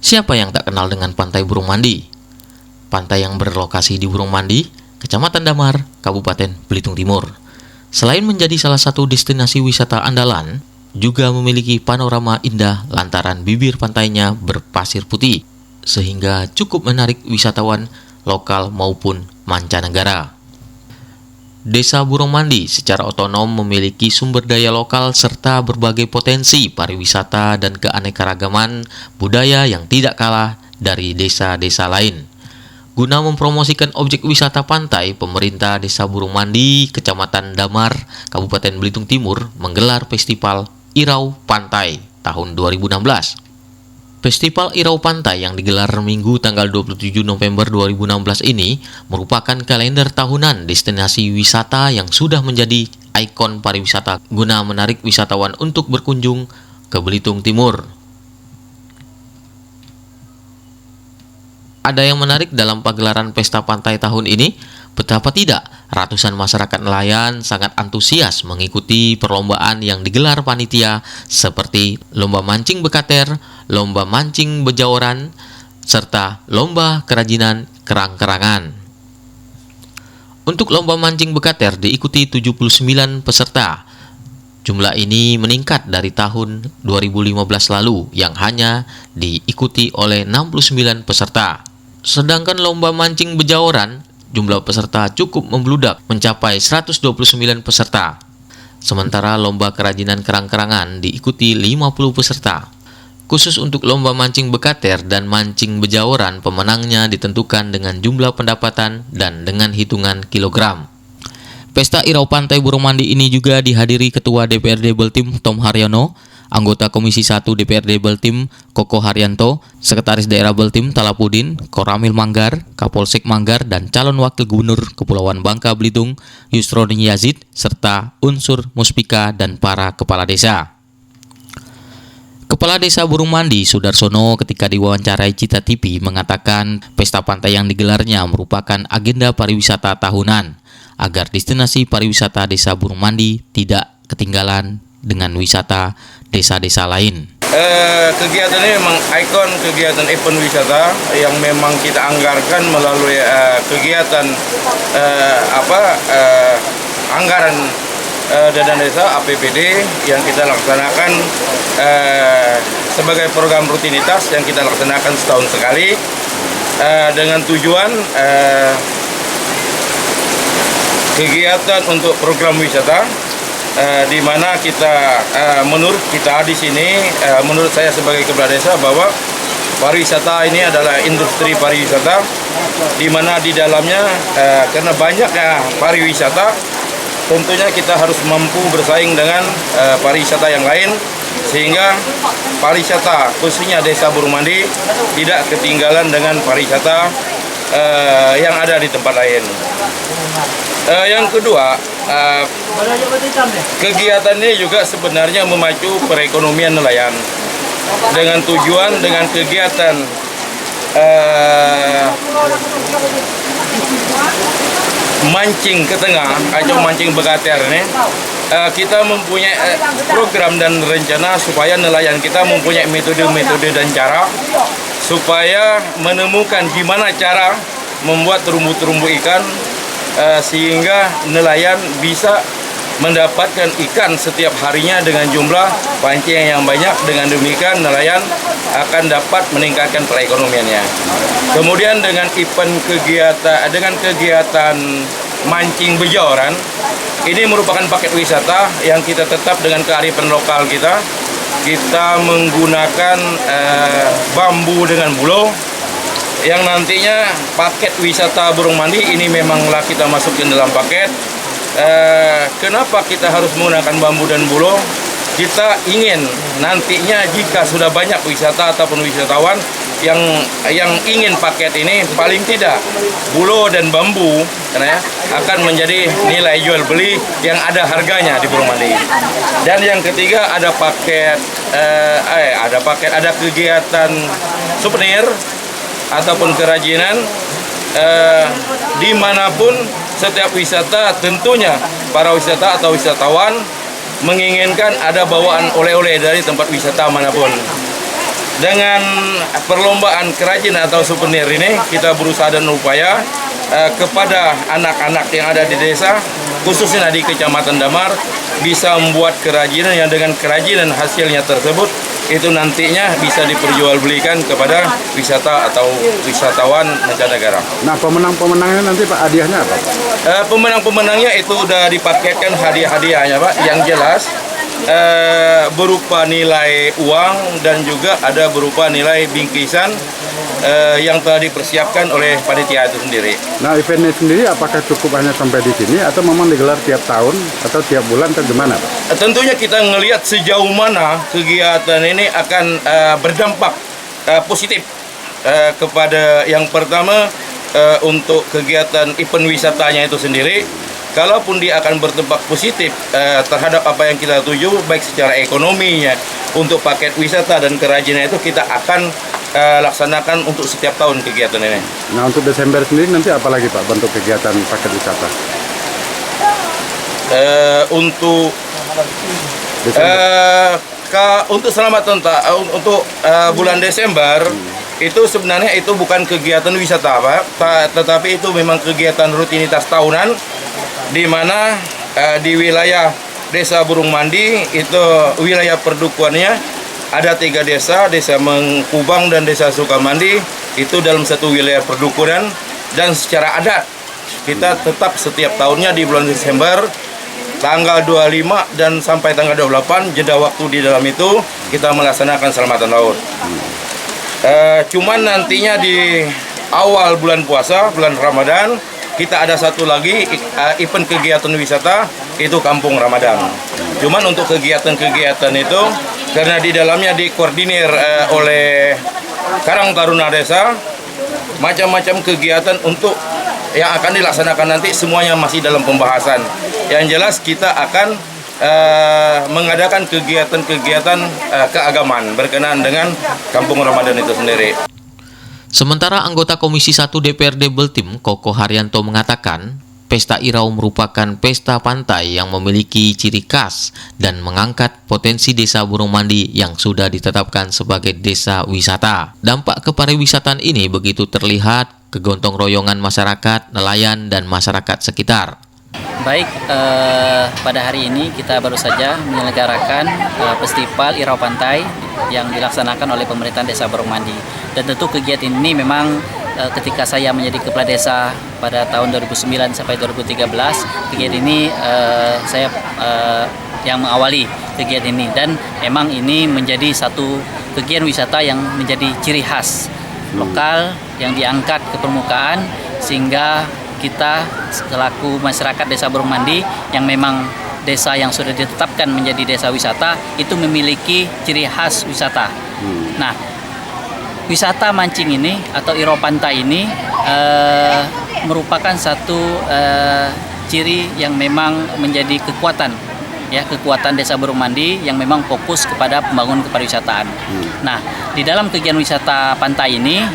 Siapa yang tak kenal dengan Pantai Burung Mandi? Pantai yang berlokasi di Burung Mandi, Kecamatan Damar, Kabupaten Belitung Timur. Selain menjadi salah satu destinasi wisata andalan, juga memiliki panorama indah lantaran bibir pantainya berpasir putih, sehingga cukup menarik wisatawan lokal maupun mancanegara. Desa Burung Mandi secara otonom memiliki sumber daya lokal serta berbagai potensi pariwisata dan keanekaragaman budaya yang tidak kalah dari desa-desa lain. Guna mempromosikan objek wisata pantai, pemerintah Desa Burung Mandi, Kecamatan Damar, Kabupaten Belitung Timur menggelar Festival Irau Pantai tahun 2016. Festival Irau Pantai yang digelar Minggu tanggal 27 November 2016 ini merupakan kalender tahunan destinasi wisata yang sudah menjadi ikon pariwisata guna menarik wisatawan untuk berkunjung ke Belitung Timur. Ada yang menarik dalam pagelaran pesta pantai tahun ini? Betapa tidak, ratusan masyarakat nelayan sangat antusias mengikuti perlombaan yang digelar panitia seperti lomba mancing bekater, lomba mancing bejaoran, serta lomba kerajinan kerang-kerangan. Untuk lomba mancing bekater diikuti 79 peserta. Jumlah ini meningkat dari tahun 2015 lalu yang hanya diikuti oleh 69 peserta. Sedangkan lomba mancing bejaoran, jumlah peserta cukup membludak mencapai 129 peserta. Sementara lomba kerajinan kerang-kerangan diikuti 50 peserta. Khusus untuk lomba mancing bekater dan mancing bejaoran, pemenangnya ditentukan dengan jumlah pendapatan dan dengan hitungan kilogram. Pesta Irau Pantai Burung Mandi ini juga dihadiri Ketua DPRD Baltim Tom Haryono, anggota Komisi 1 DPRD Baltim Koko Haryanto, Sekretaris Daerah Baltim Talapudin, Koramil Manggar, Kapolsek Manggar, dan calon Wakil Gubernur Kepulauan Bangka Belitung Yusroni Yazid, serta unsur Muspika dan para kepala desa. Kepala Desa Burung Mandi Sudarsono ketika diwawancarai Cita TV mengatakan pesta pantai yang digelarnya merupakan agenda pariwisata tahunan agar destinasi pariwisata Desa Burung Mandi tidak ketinggalan dengan wisata desa-desa lain. Kegiatan ini memang ikon kegiatan event wisata yang memang kita anggarkan melalui kegiatan anggaran dana desa APBD yang kita laksanakan sebagai program rutinitas yang kita laksanakan setahun sekali dengan tujuan kegiatan untuk program wisata. Di mana kita menurut kita di sini, menurut saya sebagai kepala desa, bahwa pariwisata ini adalah industri pariwisata, di mana di dalamnya karena banyaknya pariwisata, tentunya kita harus mampu bersaing dengan pariwisata yang lain, sehingga pariwisata khususnya Desa Burung Mandi tidak ketinggalan dengan pariwisata yang ada di tempat lain. Yang kedua, kegiatan ini juga sebenarnya memacu perekonomian nelayan dengan tujuan dengan kegiatan mancing ke tengah atau mancing bekater ini, kita mempunyai program dan rencana supaya nelayan kita mempunyai metode-metode dan cara supaya menemukan gimana cara membuat terumbu-terumbu ikan sehingga nelayan bisa mendapatkan ikan setiap harinya dengan jumlah pancing yang banyak. Dengan demikian nelayan akan dapat meningkatkan perekonomiannya. Kemudian dengan kegiatan mancing bejaoran, ini merupakan paket wisata yang kita tetap dengan kearifan lokal kita. Kita menggunakan bambu dengan bulo, yang nantinya paket wisata Burung Mandi ini memanglah kita masukin dalam paket. Kenapa kita harus menggunakan bambu dan bulo? Kita ingin nantinya jika sudah banyak wisata ataupun wisatawan yang ingin paket ini, paling tidak bulo dan bambu akan menjadi nilai jual beli yang ada harganya di Burung Mandi. Dan yang ketiga ada kegiatan souvenir ataupun kerajinan dimanapun setiap wisata, tentunya para wisata atau wisatawan menginginkan ada bawaan oleh-oleh dari tempat wisata manapun. Dengan perlombaan kerajinan atau souvenir ini, kita berusaha dan upaya kepada anak-anak yang ada di desa, khususnya di Kecamatan Damar, bisa membuat kerajinan yang dengan kerajinan hasilnya tersebut itu nantinya bisa diperjualbelikan kepada wisata atau wisatawan mancanegara. Nah, pemenang-pemenangnya nanti Pak, hadiahnya apa? Pemenang-pemenangnya itu udah dipaketkan hadiah-hadiahnya Pak, yang jelas berupa nilai uang dan juga ada berupa nilai bingkisan yang telah dipersiapkan oleh panitia itu sendiri. Nah, eventnya sendiri apakah cukup hanya sampai di sini atau memang digelar tiap tahun atau tiap bulan atau gimana Pak? Tentunya kita ngelihat sejauh mana kegiatan ini akan berdampak positif kepada yang pertama untuk kegiatan event wisatanya itu sendiri. Kalaupun dia akan berdampak positif terhadap apa yang kita tuju, baik secara ekonominya, untuk paket wisata dan kerajinan itu kita akan laksanakan untuk setiap tahun kegiatan ini. Nah, untuk Desember sendiri nanti apa lagi Pak bentuk kegiatan paket wisata? Untuk untuk bulan Desember itu sebenarnya itu bukan kegiatan wisata Pak, tetapi itu memang kegiatan rutinitas tahunan di mana di wilayah Desa Burung Mandi itu wilayah perdukuannya ada 3 desa, Desa Mengkubang dan Desa Sukamandi, itu dalam satu wilayah perdukunan, dan secara adat kita tetap setiap tahunnya di bulan Desember tanggal 25 dan sampai tanggal 28 jeda waktu di dalam itu kita melaksanakan selamatan laut. Cuman nantinya di awal bulan puasa, bulan Ramadan, kita ada satu lagi event kegiatan wisata, itu Kampung Ramadan. Cuman untuk kegiatan-kegiatan itu karena di dalamnya dikoordinir oleh Karang Taruna Desa, macam-macam kegiatan untuk yang akan dilaksanakan nanti semuanya masih dalam pembahasan. Yang jelas kita akan mengadakan kegiatan-kegiatan keagamaan berkenaan dengan Kampung Ramadan itu sendiri. Sementara anggota Komisi 1 DPRD Bultim, Koko Haryanto mengatakan, Pesta Irau merupakan pesta pantai yang memiliki ciri khas dan mengangkat potensi Desa Burung Mandi yang sudah ditetapkan sebagai desa wisata. Dampak kepariwisataan ini begitu terlihat kegotong royongan masyarakat, nelayan, dan masyarakat sekitar. Baik, pada hari ini kita baru saja menyelenggarakan Festival Irau Pantai yang dilaksanakan oleh pemerintah Desa Burung Mandi. Dan tentu kegiatan ini memang ketika saya menjadi kepala desa pada tahun 2009 sampai 2013, kegiatan ini saya yang mengawali kegiatan ini, dan memang ini menjadi satu kegiatan wisata yang menjadi ciri khas lokal yang diangkat ke permukaan, sehingga kita selaku masyarakat Desa Burung Mandi yang memang desa yang sudah ditetapkan menjadi desa wisata itu memiliki ciri khas wisata. Nah, wisata mancing ini atau Irau Pantai ini merupakan satu ciri yang memang menjadi kekuatan Desa Burung Mandi yang memang fokus kepada pembangunan kepariwisataan. Nah, di dalam kegiatan wisata pantai ini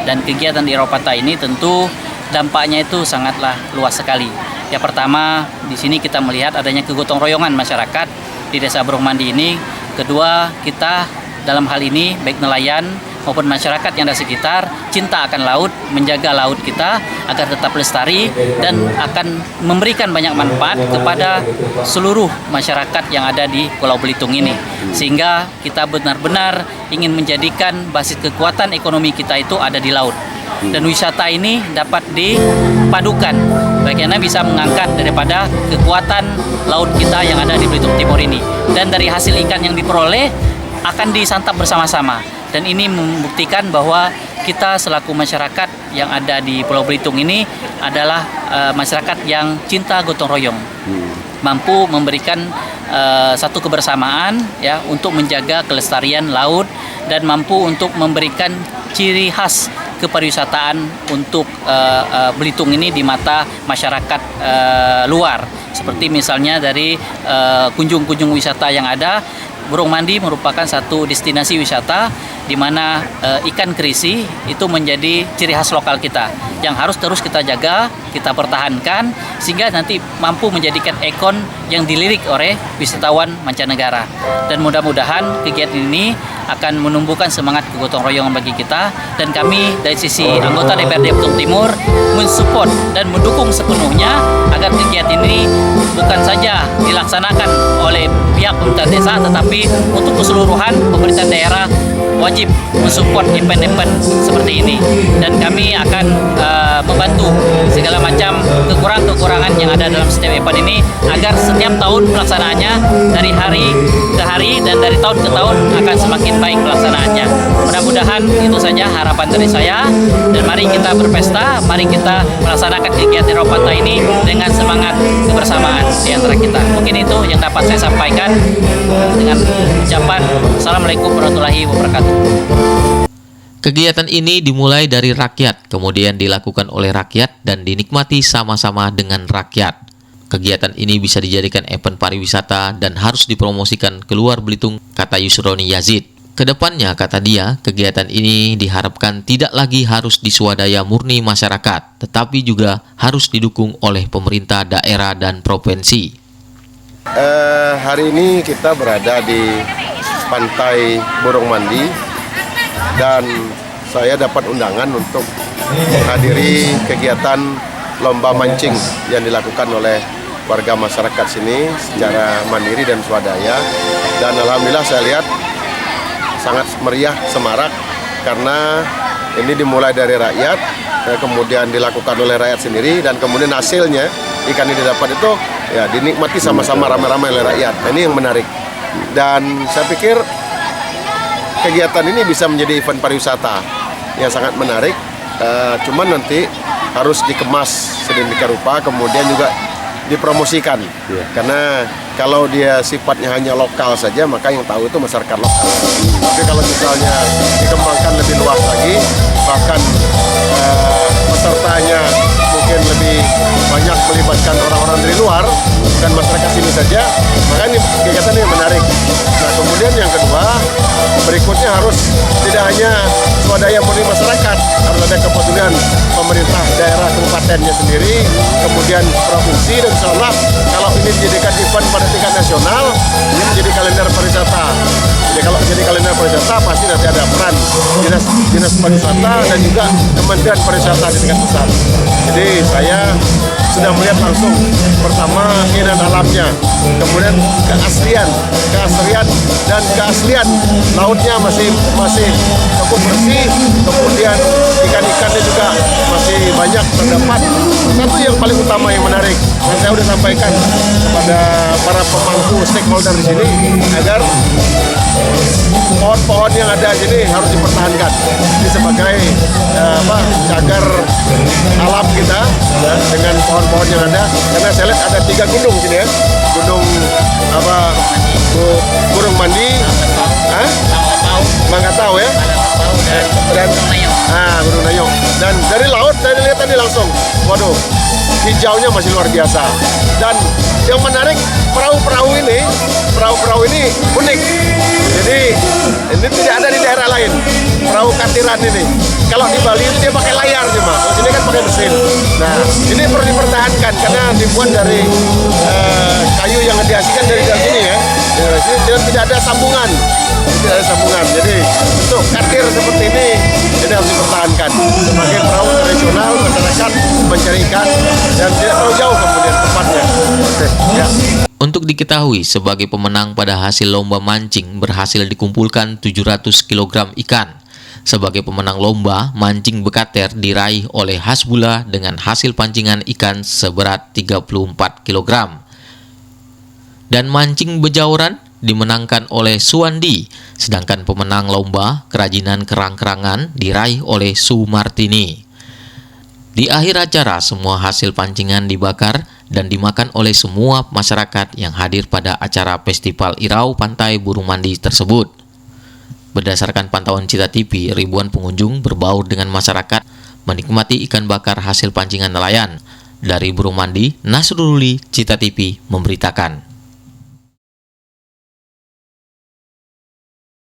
dan kegiatan Irau Pantai ini tentu dampaknya itu sangatlah luas sekali. Yang pertama, di sini kita melihat adanya kegotong royongan masyarakat di Desa Burung Mandi ini. Kedua, kita dalam hal ini baik nelayan maupun masyarakat yang ada sekitar cinta akan laut, menjaga laut kita agar tetap lestari dan akan memberikan banyak manfaat kepada seluruh masyarakat yang ada di Pulau Belitung ini. Sehingga kita benar-benar ingin menjadikan basis kekuatan ekonomi kita itu ada di laut. Dan wisata ini dapat dipadukan bagaimana bisa mengangkat daripada kekuatan laut kita yang ada di Belitung Timur ini. Dan dari hasil ikan yang diperoleh akan disantap bersama-sama. Dan ini membuktikan bahwa kita selaku masyarakat yang ada di Pulau Belitung ini adalah masyarakat yang cinta gotong royong, mampu memberikan satu kebersamaan untuk menjaga kelestarian laut dan mampu untuk memberikan ciri khas kepariwisataan untuk Belitung ini di mata masyarakat luar. Seperti misalnya dari kunjung-kunjung wisata yang ada, Burung Mandi merupakan satu destinasi wisata di mana ikan kerisi itu menjadi ciri khas lokal kita yang harus terus kita jaga, kita pertahankan sehingga nanti mampu menjadikan ikon yang dilirik oleh wisatawan mancanegara. Dan mudah-mudahan kegiatan ini akan menumbuhkan semangat kegotong royongan bagi kita, dan kami dari sisi anggota DPRD Belitung Timur mensupport dan mendukung sepenuhnya agar kegiatan ini bukan saja dilaksanakan oleh pihak pemerintah desa, tetapi untuk keseluruhan pemerintah daerah wajib mensupport event-event seperti ini, dan kami akan membantu segala macam kekurangan-kekurangan yang ada dalam setiap event ini agar setiap tahun pelaksanaannya dari hari ke hari dan dari tahun ke tahun akan semakin baik pelaksanaannya. Mudah-mudahan itu saja harapan dari saya, dan mari kita berpesta, mari kita melaksanakan kegiatan Rauh Pantai ini dengan semangat kebersamaan di antara kita. Mungkin itu yang dapat saya sampaikan dengan ucapan Assalamualaikum warahmatullahi wabarakatuh. Kegiatan ini dimulai dari rakyat, kemudian dilakukan oleh rakyat dan dinikmati sama-sama dengan rakyat. Kegiatan ini bisa dijadikan event pariwisata dan harus dipromosikan keluar Belitung, kata Yusroni Yazid. Kedepannya, kata dia, kegiatan ini diharapkan tidak lagi harus diswadaya murni masyarakat, tetapi juga harus didukung oleh pemerintah daerah dan provinsi. Hari ini kita berada di Pantai Burung Mandi, dan saya dapat undangan untuk menghadiri kegiatan lomba mancing yang dilakukan oleh warga masyarakat sini secara mandiri dan swadaya. Dan alhamdulillah saya lihat sangat meriah, semarak, karena ini dimulai dari rakyat, kemudian dilakukan oleh rakyat sendiri, dan kemudian hasilnya ikan yang didapat itu ya dinikmati sama-sama ramai-ramai oleh rakyat. Nah, ini yang menarik, dan saya pikir kegiatan ini bisa menjadi event pariwisata yang sangat menarik. Cuman nanti harus dikemas sedemikian rupa, kemudian juga dipromosikan. Karena kalau dia sifatnya hanya lokal saja, maka yang tahu itu masyarakat lokal. Tapi kalau misalnya dikembangkan lebih luas lagi, bahkan pesertanya mungkin lebih banyak melibatkan orang-orang dari luar, bukan masyarakat sini saja, maka ini kegiatan ini menarik. Nah, kemudian yang kedua, berikutnya harus tidak hanya swadaya murni masyarakat, harus ada kepedulian pemerintah daerah kabupatennya sendiri, kemudian provinsi, dan seolah kalau ini dijadikan event pada tingkat nasional, ini menjadi kalender pariwisata. Jadi kalau jadi kalender pariwisata, pasti nanti ada peran dinas pariwisata dan juga Kementerian Pariwisata di tingkat pusat. Jadi saya sudah melihat langsung, pertama keindahan alamnya, kemudian keaslian dan keaslian lautnya masih cukup bersih, kemudian ikan-ikannya juga masih banyak terdapat. Satu yang paling utama yang menarik, dan saya sudah sampaikan kepada para pemangku stakeholder di sini agar pohon-pohon yang ada di sini harus dipertahankan. Ini sebagai cagar alam kita ya, dengan pohon-pohon yang ada. Karena saya lihat ada 3 gunung sini ya, gunung Burung Mandi, Manggatau ya, dan Gunung Nayong. Dan dari laut saya lihat tadi langsung, waduh, hijaunya masih luar biasa. Dan yang menarik, perahu-perahu ini unik. Jadi ini tidak ada di daerah lain, perahu katiran ini. Kalau di Bali itu dia pakai layar cuma, ini kan pakai mesin. Nah, ini perlu dipertahankan karena dibuat dari kayu yang dihasilkan dari sini ya. Dan tidak ada sambungan. Jadi untuk katir seperti ini harus dipertahankan sebagai perahu tradisional masyarakat mencari ikan dan tidak terlalu jauh kemudian tempatnya. Ya. Untuk diketahui, sebagai pemenang pada hasil lomba mancing berhasil dikumpulkan 700 kg ikan. Sebagai pemenang lomba, mancing bekater diraih oleh Hasbullah dengan hasil pancingan ikan seberat 34 kg. Dan mancing bejauran dimenangkan oleh Suwandi, sedangkan pemenang lomba kerajinan kerang-kerangan diraih oleh Sumartini. Di akhir acara, semua hasil pancingan dibakar dan dimakan oleh semua masyarakat yang hadir pada acara Festival Irau Pantai Burung Mandi tersebut. Berdasarkan pantauan Cita TV, ribuan pengunjung berbaur dengan masyarakat menikmati ikan bakar hasil pancingan nelayan. Dari Burung Mandi, Nasrulli, Cita TV memberitakan.